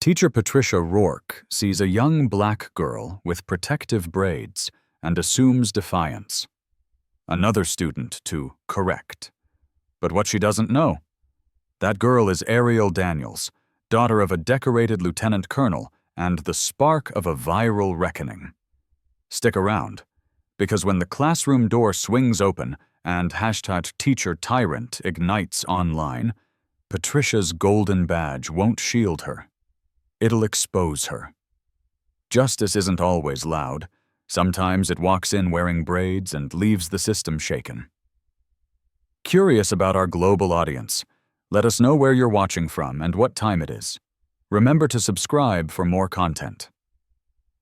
Teacher Patricia Rourke sees a young black girl with protective braids and assumes defiance. Another student to correct. But what she doesn't know? That girl is Ariel Daniels, daughter of a decorated lieutenant colonel and the spark of a viral reckoning. Stick around, because when the classroom door swings open and #TeacherTyrant ignites online, Patricia's golden badge won't shield her. It'll expose her. Justice isn't always loud. Sometimes it walks in wearing braids and leaves the system shaken. Curious about our global audience? Let us know where you're watching from and what time it is. Remember to subscribe for more content.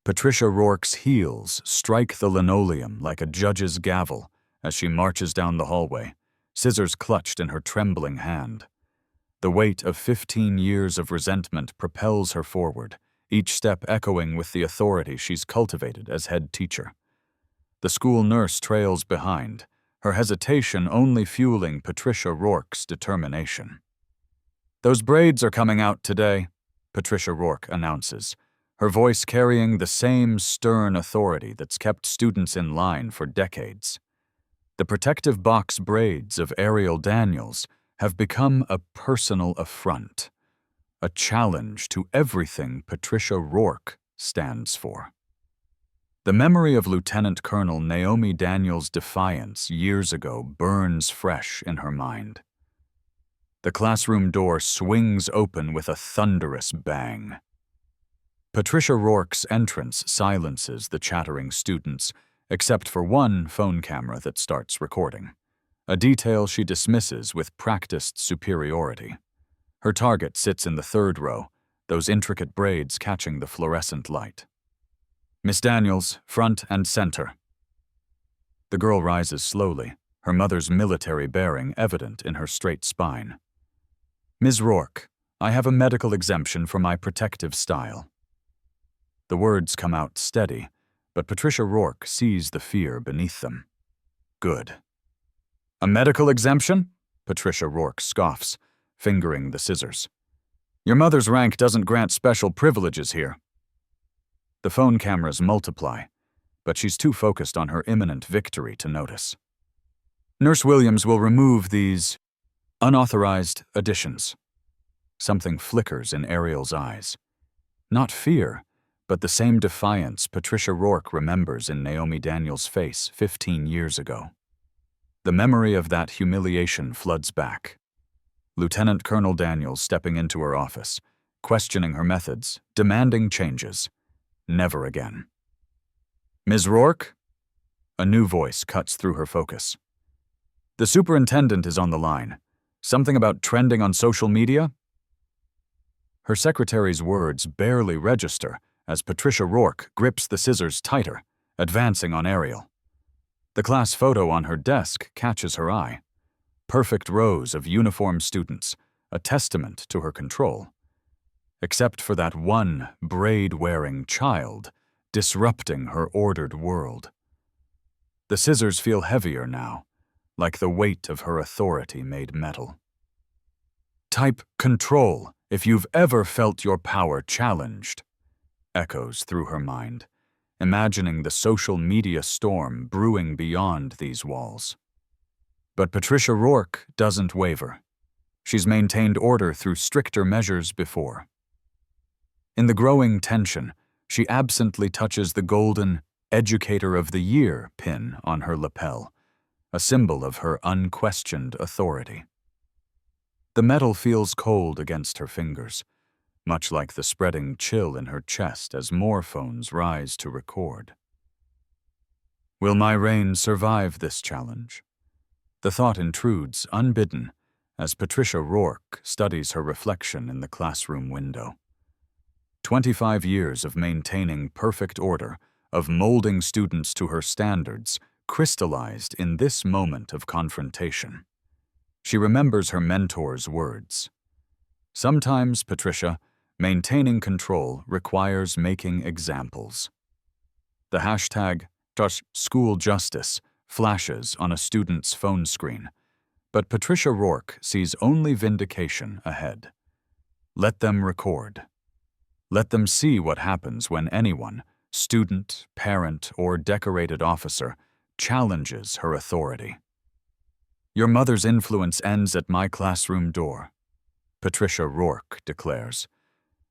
Patricia Rourke's heels strike the linoleum like a judge's gavel as she marches down the hallway, scissors clutched in her trembling hand. The weight of 15 years of resentment propels her forward, each step echoing with the authority she's cultivated as head teacher. The school nurse trails behind, her hesitation only fueling Patricia Rourke's determination. "Those braids are coming out today," Patricia Rourke announces, her voice carrying the same stern authority that's kept students in line for decades. The protective box braids of Ariel Daniels have become a personal affront, a challenge to everything Patricia Rourke stands for. The memory of Lieutenant Colonel Naomi Daniels' defiance years ago burns fresh in her mind. The classroom door swings open with a thunderous bang. Patricia Rourke's entrance silences the chattering students, except for one phone camera that starts recording, a detail she dismisses with practiced superiority. Her target sits in the third row, those intricate braids catching the fluorescent light. "Miss Daniels, front and center." The girl rises slowly, her mother's military bearing evident in her straight spine. "Ms. Rourke, I have a medical exemption for my protective style." The words come out steady, but Patricia Rourke sees the fear beneath them. Good. "A medical exemption?" Patricia Rourke scoffs, fingering the scissors. "Your mother's rank doesn't grant special privileges here." The phone cameras multiply, but she's too focused on her imminent victory to notice. "Nurse Williams will remove these unauthorized additions." Something flickers in Ariel's eyes. Not fear, but the same defiance Patricia Rourke remembers in Naomi Daniels' face 15 years ago. The memory of that humiliation floods back. Lieutenant Colonel Daniels stepping into her office, questioning her methods, demanding changes. Never again. "Ms. Rourke?" A new voice cuts through her focus. "The superintendent is on the line. Something about trending on social media?" Her secretary's words barely register as Patricia Rourke grips the scissors tighter, advancing on Ariel. The class photo on her desk catches her eye. Perfect rows of uniformed students, a testament to her control. Except for that one braid-wearing child, disrupting her ordered world. The scissors feel heavier now, like the weight of her authority made metal. "Type control if you've ever felt your power challenged," echoes through her mind, imagining the social media storm brewing beyond these walls. But Patricia Rourke doesn't waver. She's maintained order through stricter measures before. In the growing tension, she absently touches the golden Educator of the Year pin on her lapel, a symbol of her unquestioned authority. The metal feels cold against her fingers, much like the spreading chill in her chest as more phones rise to record. Will my reign survive this challenge? The thought intrudes unbidden as Patricia Rourke studies her reflection in the classroom window. 25 years of maintaining perfect order, of molding students to her standards, crystallized in this moment of confrontation. She remembers her mentor's words. "Sometimes, Patricia, maintaining control requires making examples." The hashtag #SchoolJustice flashes on a student's phone screen, but Patricia Rourke sees only vindication ahead. Let them record. Let them see what happens when anyone, student, parent, or decorated officer, challenges her authority. Your mother's influence ends at my classroom door, Patricia Rourke declares,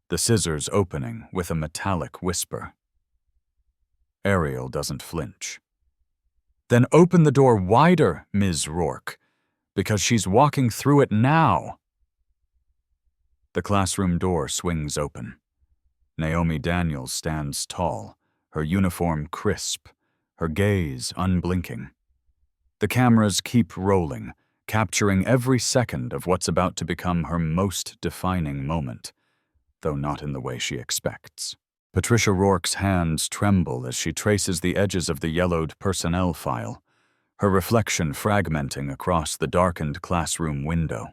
the scissors opening with a metallic whisper. Ariel doesn't flinch. Then open the door wider, Ms. Rourke, because she's walking through it now. The classroom door swings open. Naomi Daniels stands tall, her uniform crisp, her gaze unblinking. The cameras keep rolling, capturing every second of what's about to become her most defining moment, though not in the way she expects. Patricia Rourke's hands tremble as she traces the edges of the yellowed personnel file, her reflection fragmenting across the darkened classroom window.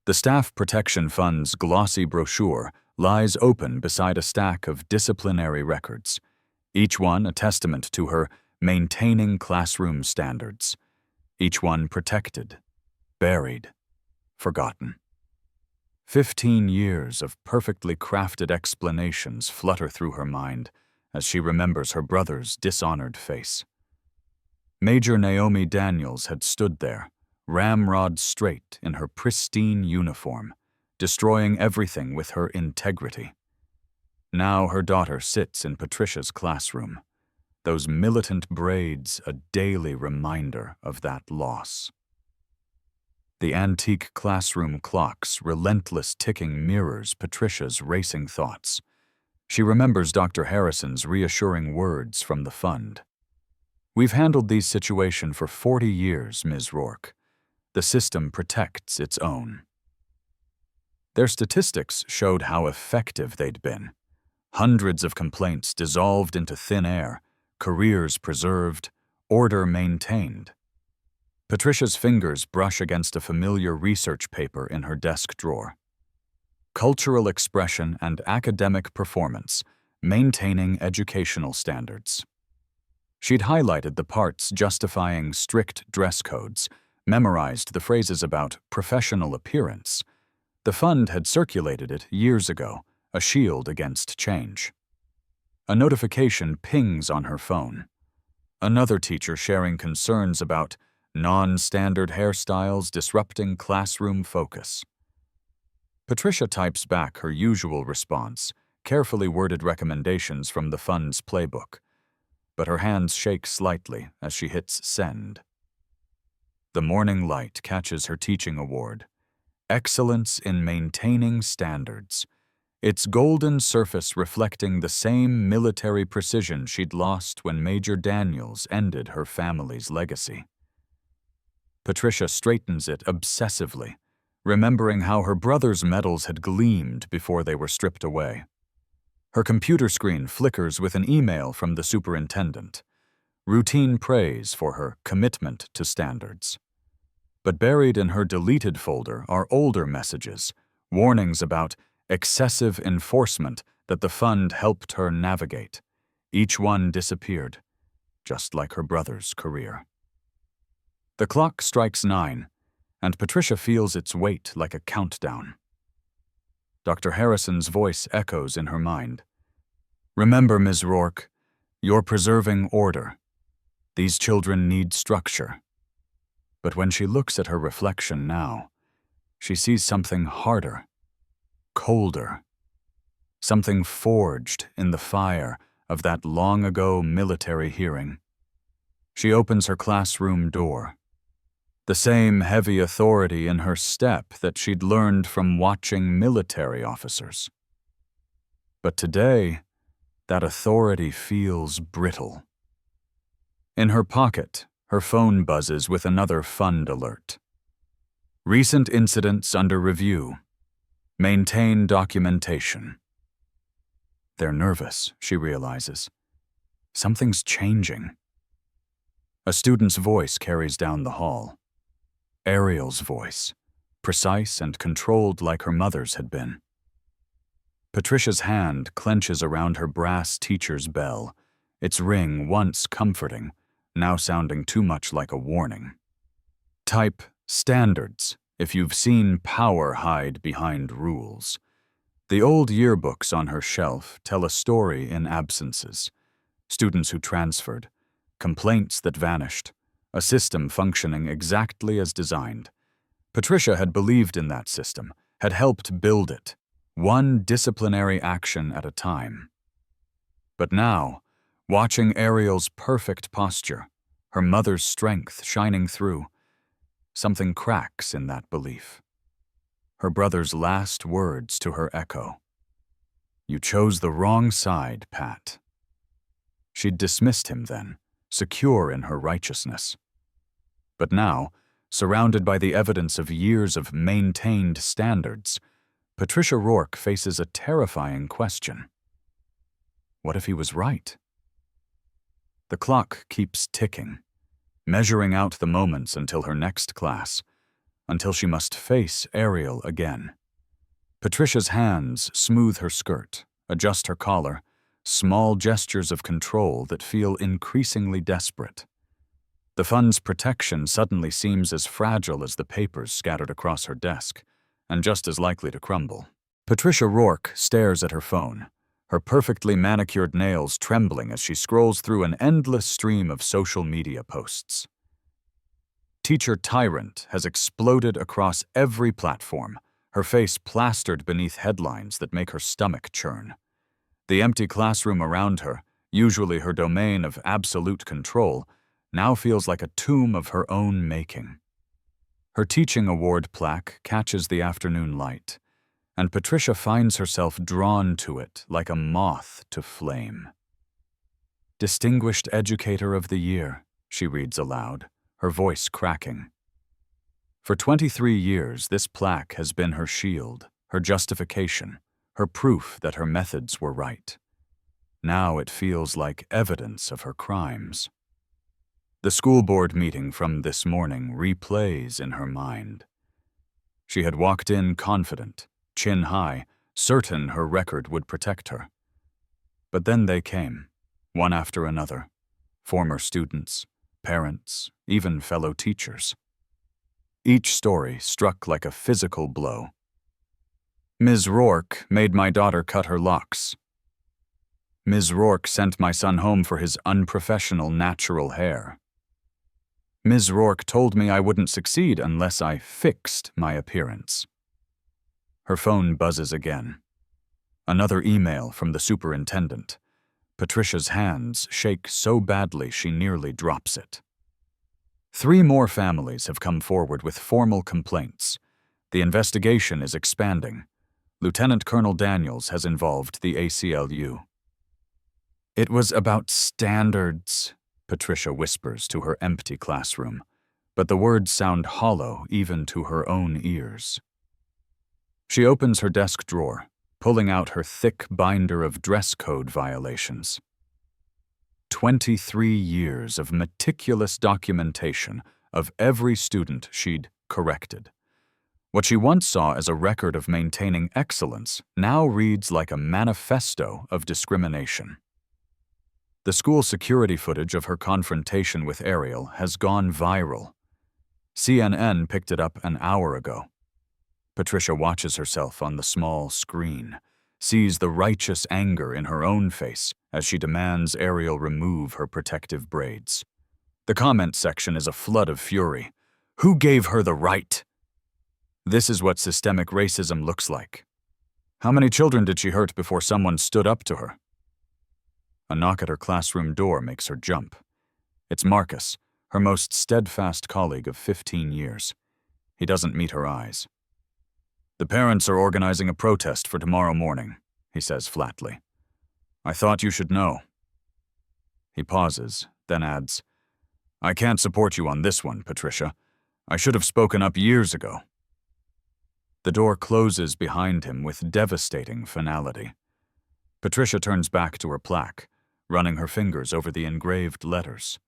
The Staff Protection Fund's glossy brochure lies open beside a stack of disciplinary records, each one a testament to her maintaining classroom standards, each one protected, buried, forgotten. 15 years of perfectly crafted explanations flutter through her mind as she remembers her brother's dishonored face. Major Naomi Daniels had stood there, ramrod straight in her pristine uniform, destroying everything with her integrity. Now her daughter sits in Patricia's classroom, those militant braids a daily reminder of that loss. The antique classroom clock's relentless ticking mirrors Patricia's racing thoughts. She remembers Dr. Harrison's reassuring words from the fund. We've handled these situations for 40 years, Ms. Rourke. The system protects its own. Their statistics showed how effective they'd been. Hundreds of complaints dissolved into thin air, careers preserved, order maintained. Patricia's fingers brush against a familiar research paper in her desk drawer. Cultural expression and academic performance, maintaining educational standards. She'd highlighted the parts justifying strict dress codes, memorized the phrases about professional appearance. The fund had circulated it years ago, a shield against change. A notification pings on her phone. Another teacher sharing concerns about non-standard hairstyles disrupting classroom focus. Patricia types back her usual response, carefully worded recommendations from the fund's playbook, but her hands shake slightly as she hits send. The morning light catches her teaching award, Excellence in Maintaining Standards, its golden surface reflecting the same military precision she'd lost when Major Daniels ended her family's legacy. Patricia straightens it obsessively, remembering how her brother's medals had gleamed before they were stripped away. Her computer screen flickers with an email from the superintendent, routine praise for her commitment to standards. But buried in her deleted folder are older messages, warnings about excessive enforcement that the fund helped her navigate. Each one disappeared, just like her brother's career. The clock strikes 9, and Patricia feels its weight like a countdown. Dr. Harrison's voice echoes in her mind. Remember, Ms. Rourke, you're preserving order. These children need structure. But when she looks at her reflection now, she sees something harder, colder, something forged in the fire of that long-ago military hearing. She opens her classroom door. The same heavy authority in her step that she'd learned from watching military officers. But today, that authority feels brittle. In her pocket, her phone buzzes with another fund alert. Recent incidents under review. Maintain documentation. They're nervous, she realizes. Something's changing. A student's voice carries down the hall. Ariel's voice, precise and controlled like her mother's had been. Patricia's hand clenches around her brass teacher's bell, its ring once comforting, now sounding too much like a warning. Type standards if you've seen power hide behind rules. The old yearbooks on her shelf tell a story in absences. Students who transferred, complaints that vanished, a system functioning exactly as designed. Patricia had believed in that system, had helped build it, one disciplinary action at a time. But now, watching Ariel's perfect posture, her mother's strength shining through, something cracks in that belief. Her brother's last words to her echo. "You chose the wrong side, Pat." She'd dismissed him then, secure in her righteousness. But now, surrounded by the evidence of years of maintained standards, Patricia Rourke faces a terrifying question. What if he was right? The clock keeps ticking, measuring out the moments until her next class, until she must face Ariel again. Patricia's hands smooth her skirt, adjust her collar, small gestures of control that feel increasingly desperate. The fun's protection suddenly seems as fragile as the papers scattered across her desk, and just as likely to crumble. Patricia Rourke stares at her phone, her perfectly manicured nails trembling as she scrolls through an endless stream of social media posts. Teacher Tyrant has exploded across every platform, her face plastered beneath headlines that make her stomach churn. The empty classroom around her, usually her domain of absolute control, now feels like a tomb of her own making. Her teaching award plaque catches the afternoon light, and Patricia finds herself drawn to it like a moth to flame. "Distinguished Educator of the Year," she reads aloud, her voice cracking. For 23 years, this plaque has been her shield, her justification, her proof that her methods were right. Now it feels like evidence of her crimes. The school board meeting from this morning replays in her mind. She had walked in confident, chin high, certain her record would protect her. But then they came, one after another, former students, parents, even fellow teachers. Each story struck like a physical blow. "Ms. Rourke made my daughter cut her locks. Ms. Rourke sent my son home for his unprofessional natural hair. Ms. Rourke told me I wouldn't succeed unless I fixed my appearance." Her phone buzzes again. Another email from the superintendent. Patricia's hands shake so badly she nearly drops it. 3 more families have come forward with formal complaints. The investigation is expanding. Lieutenant Colonel Daniels has involved the ACLU. "It was about standards," Patricia whispers to her empty classroom, but the words sound hollow even to her own ears. She opens her desk drawer, pulling out her thick binder of dress code violations. 23 years of meticulous documentation of every student she'd corrected. What she once saw as a record of maintaining excellence now reads like a manifesto of discrimination. The school security footage of her confrontation with Ariel has gone viral. CNN picked it up an hour ago. Patricia watches herself on the small screen, sees the righteous anger in her own face as she demands Ariel remove her protective braids. The comment section is a flood of fury. "Who gave her the right?" This is what systemic racism looks like. How many children did she hurt before someone stood up to her? A knock at her classroom door makes her jump. It's Marcus, her most steadfast colleague of 15 years. He doesn't meet her eyes. "The parents are organizing a protest for tomorrow morning," he says flatly. "I thought you should know." He pauses, then adds, "I can't support you on this one, Patricia. I should have spoken up years ago." The door closes behind him with devastating finality. Patricia turns back to her plaque, running her fingers over the engraved letters.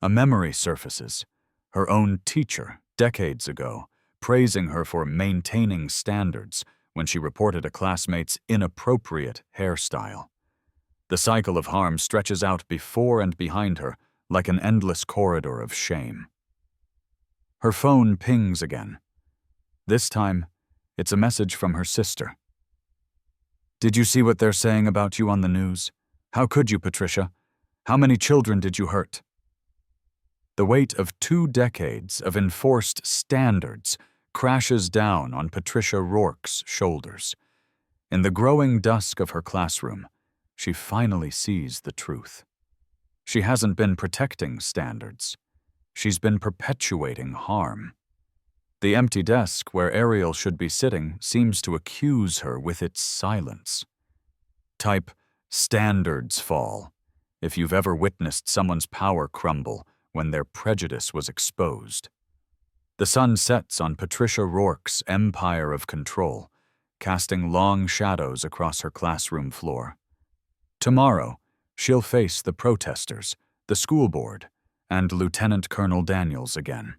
A memory surfaces, her own teacher, decades ago, praising her for maintaining standards when she reported a classmate's inappropriate hairstyle. The cycle of harm stretches out before and behind her like an endless corridor of shame. Her phone pings again. This time, it's a message from her sister. Did you see what they're saying about you on the news? How could you, Patricia? How many children did you hurt? The weight of 2 decades of enforced standards crashes down on Patricia Rourke's shoulders. In the growing dusk of her classroom, she finally sees the truth. She hasn't been protecting standards. She's been perpetuating harm. The empty desk where Ariel should be sitting seems to accuse her with its silence. Type "standards fall" if you've ever witnessed someone's power crumble when their prejudice was exposed. The sun sets on Patricia Rourke's empire of control, casting long shadows across her classroom floor. Tomorrow, she'll face the protesters, the school board, and Lieutenant Colonel Daniels again.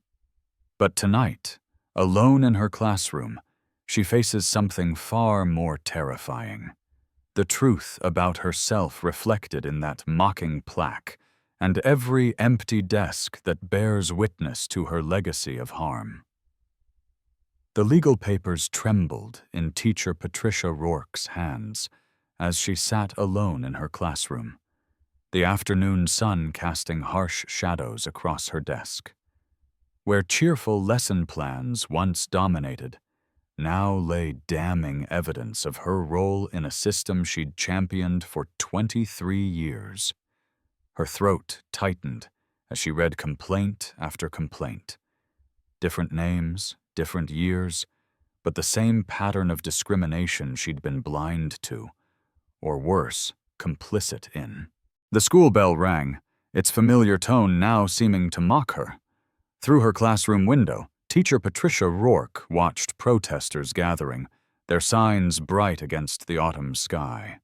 But tonight, alone in her classroom, she faces something far more terrifying. The truth about herself reflected in that mocking plaque, and every empty desk that bears witness to her legacy of harm. The legal papers trembled in teacher Patricia Rourke's hands as she sat alone in her classroom, the afternoon sun casting harsh shadows across her desk. Where cheerful lesson plans once dominated, now lay damning evidence of her role in a system she'd championed for 23 years. Her throat tightened as she read complaint after complaint. Different names, different years, but the same pattern of discrimination she'd been blind to, or worse, complicit in. The school bell rang, its familiar tone now seeming to mock her. Through her classroom window, teacher Patricia Rourke watched protesters gathering, their signs bright against the autumn sky.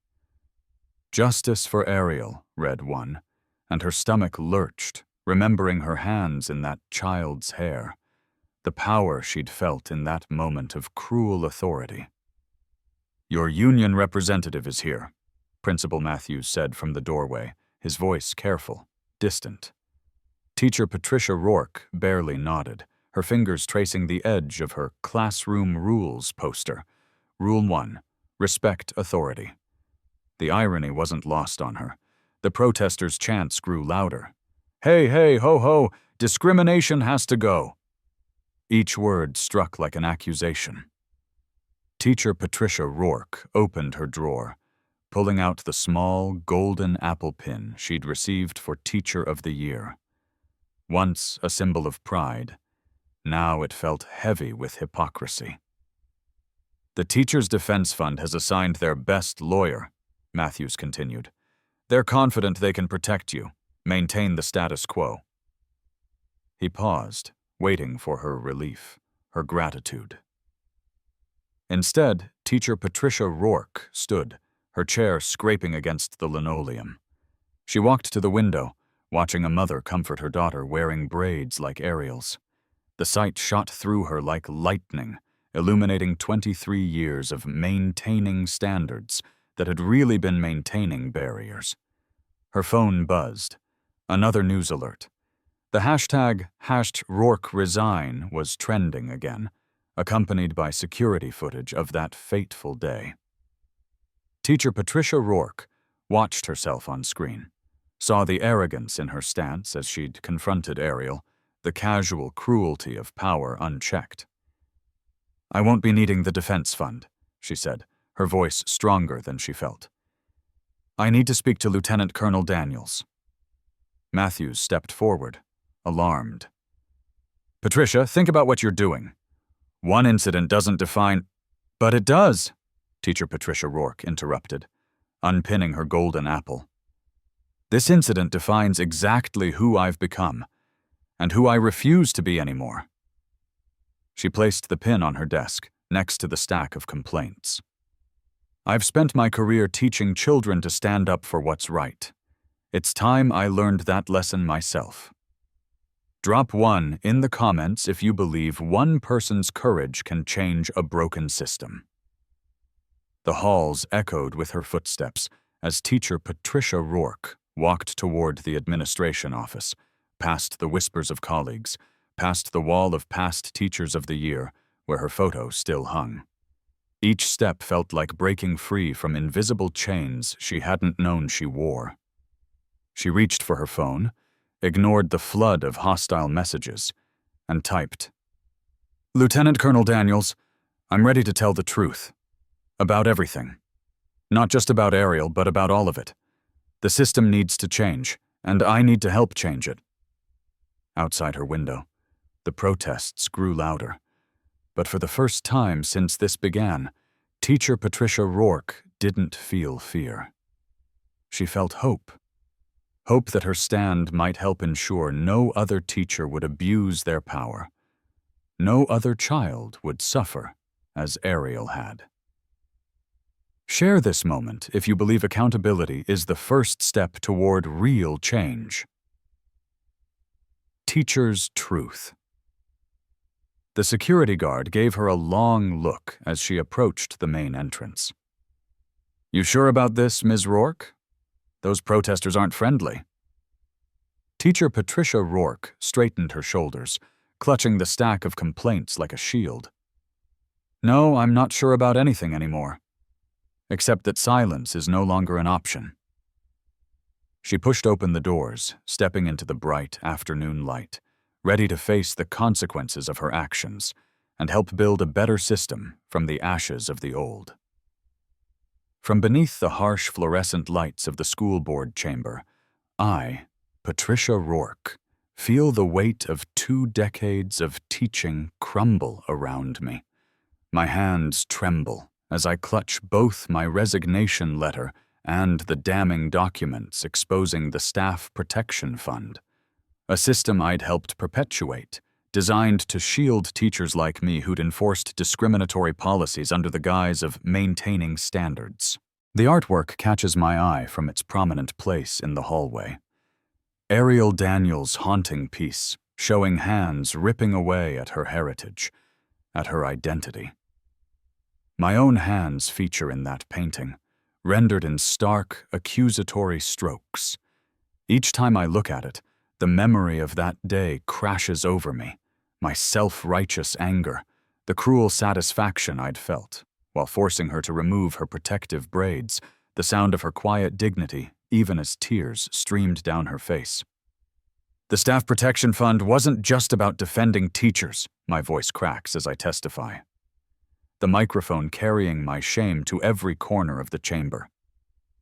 "Justice for Ariel," read one, and her stomach lurched, remembering her hands in that child's hair, the power she'd felt in that moment of cruel authority. "Your union representative is here," Principal Matthews said from the doorway, his voice careful, distant. Teacher Patricia Rourke barely nodded, her fingers tracing the edge of her classroom rules poster. Rule 1, respect authority. The irony wasn't lost on her. The protesters' chants grew louder. "Hey, hey, ho, ho, discrimination has to go." Each word struck like an accusation. Teacher Patricia Rourke opened her drawer, pulling out the small, golden apple pin she'd received for Teacher of the Year. Once a symbol of pride, now it felt heavy with hypocrisy. "The Teachers' Defense Fund has assigned their best lawyer," Matthews continued. "They're confident they can protect you, maintain the status quo." He paused, waiting for her relief, her gratitude. Instead, teacher Patricia Rourke stood, her chair scraping against the linoleum. She walked to the window, watching a mother comfort her daughter wearing braids like Ariel's. The sight shot through her like lightning, illuminating 23 years of maintaining standards that had really been maintaining barriers. Her phone buzzed. Another news alert. The hashtag #RourkeResign was trending again, accompanied by security footage of that fateful day. Teacher Patricia Rourke watched herself on screen, saw the arrogance in her stance as she'd confronted Ariel, the casual cruelty of power unchecked. "I won't be needing the defense fund," she said, her voice stronger than she felt. "I need to speak to Lieutenant Colonel Daniels." Matthews stepped forward, alarmed. "Patricia, think about what you're doing. One incident doesn't define—" "But it does," Teacher Patricia Rourke interrupted, unpinning her golden apple. "This incident defines exactly who I've become, and who I refuse to be anymore." She placed the pin on her desk, next to the stack of complaints. "I've spent my career teaching children to stand up for what's right. It's time I learned that lesson myself. Drop 1 in the comments if you believe one person's courage can change a broken system." The halls echoed with her footsteps as teacher Patricia Rourke walked toward the administration office, past the whispers of colleagues, past the wall of past Teachers of the Year where her photo still hung. Each step felt like breaking free from invisible chains she hadn't known she wore. She reached for her phone, ignored the flood of hostile messages, and typed, "Lieutenant Colonel Daniels, I'm ready to tell the truth. About everything. Not just about Ariel, but about all of it. The system needs to change, and I need to help change it." Outside her window, the protests grew louder. But for the first time since this began, teacher Patricia Rourke didn't feel fear. She felt hope. Hope that her stand might help ensure no other teacher would abuse their power. No other child would suffer as Ariel had. Share this moment if you believe accountability is the first step toward real change. Teacher's truth. The security guard gave her a long look as she approached the main entrance. "You sure about this, Ms. Rourke? Those protesters aren't friendly." Teacher Patricia Rourke straightened her shoulders, clutching the stack of complaints like a shield. "No, I'm not sure about anything anymore. Except that silence is no longer an option." She pushed open the doors, stepping into the bright afternoon light, ready to face the consequences of her actions and help build a better system from the ashes of the old. From beneath the harsh fluorescent lights of the school board chamber, I, Patricia Rourke, feel the weight of 2 decades of teaching crumble around me. My hands tremble as I clutch both my resignation letter and the damning documents exposing the Staff Protection Fund, a system I'd helped perpetuate, designed to shield teachers like me who'd enforced discriminatory policies under the guise of maintaining standards. The artwork catches my eye from its prominent place in the hallway. Ariel Daniels' haunting piece, showing hands ripping away at her heritage, at her identity. My own hands feature in that painting, rendered in stark, accusatory strokes. Each time I look at it, the memory of that day crashes over me, my self-righteous anger, the cruel satisfaction I'd felt, while forcing her to remove her protective braids, the sound of her quiet dignity, even as tears streamed down her face. "The Staff Protection Fund wasn't just about defending teachers," my voice cracks as I testify, the microphone carrying my shame to every corner of the chamber.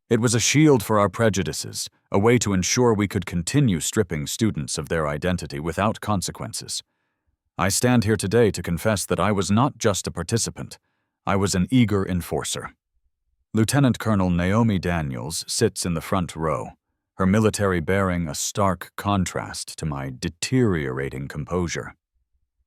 "It was a shield for our prejudices, a way to ensure we could continue stripping students of their identity without consequences. I stand here today to confess that I was not just a participant, I was an eager enforcer." Lieutenant Colonel Naomi Daniels sits in the front row, her military bearing a stark contrast to my deteriorating composure.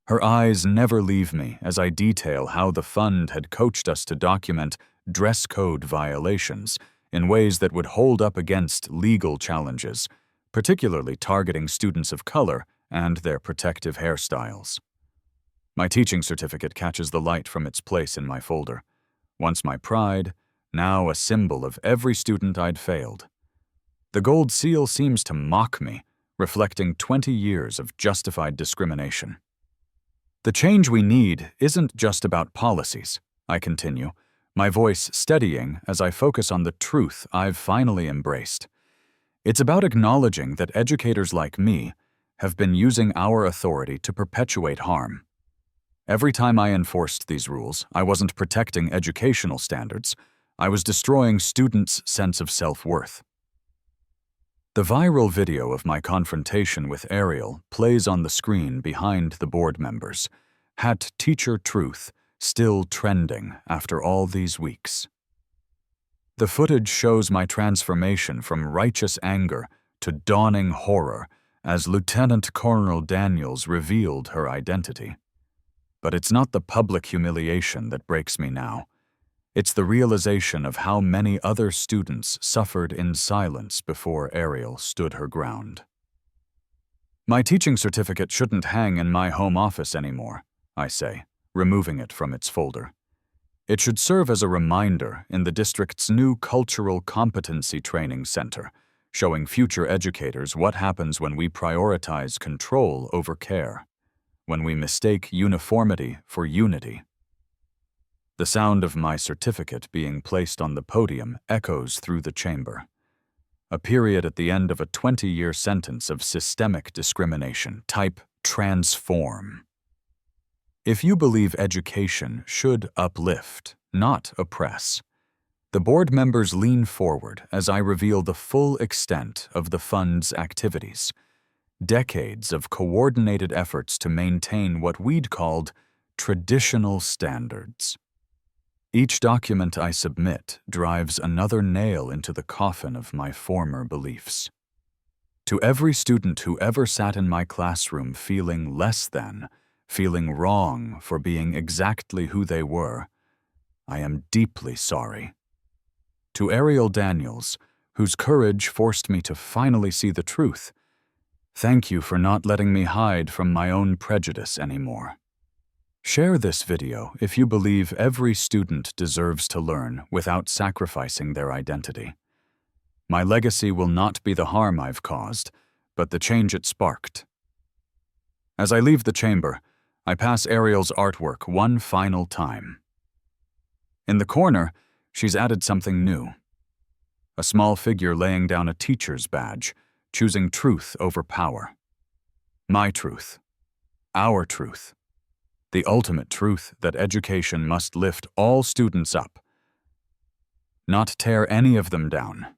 Her eyes never leave me as I detail how the fund had coached us to document dress code violations in ways that would hold up against legal challenges, particularly targeting students of color and their protective hairstyles. My teaching certificate catches the light from its place in my folder. Once my pride, now a symbol of every student I'd failed. The gold seal seems to mock me, reflecting 20 years of justified discrimination. "The change we need isn't just about policies," I continue, my voice steadying as I focus on the truth I've finally embraced. "It's about acknowledging that educators like me have been using our authority to perpetuate harm. Every time I enforced these rules, I wasn't protecting educational standards, I was destroying students' sense of self-worth." The viral video of my confrontation with Ariel plays on the screen behind the board members, #Teacher Truth still trending after all these weeks. The footage shows my transformation from righteous anger to dawning horror as Lieutenant Colonel Daniels revealed her identity. But it's not the public humiliation that breaks me now. It's the realization of how many other students suffered in silence before Ariel stood her ground. "My teaching certificate shouldn't hang in my home office anymore," I say, removing it from its folder. "It should serve as a reminder in the district's new Cultural Competency Training Center, showing future educators what happens when we prioritize control over care, when we mistake uniformity for unity." The sound of my certificate being placed on the podium echoes through the chamber. A period at the end of a 20-year sentence of systemic discrimination. Type transform. If you believe education should uplift, not oppress, the board members lean forward as I reveal the full extent of the fund's activities. Decades of coordinated efforts to maintain what we'd called traditional standards. Each document I submit drives another nail into the coffin of my former beliefs. To every student who ever sat in my classroom feeling less than, feeling wrong for being exactly who they were, I am deeply sorry. To Ariel Daniels, whose courage forced me to finally see the truth, thank you for not letting me hide from my own prejudice anymore. Share this video if you believe every student deserves to learn without sacrificing their identity. My legacy will not be the harm I've caused, but the change it sparked. As I leave the chamber, I pass Ariel's artwork one final time. In the corner, she's added something new. A small figure laying down a teacher's badge, choosing truth over power. My truth. Our truth. The ultimate truth that education must lift all students up, not tear any of them down.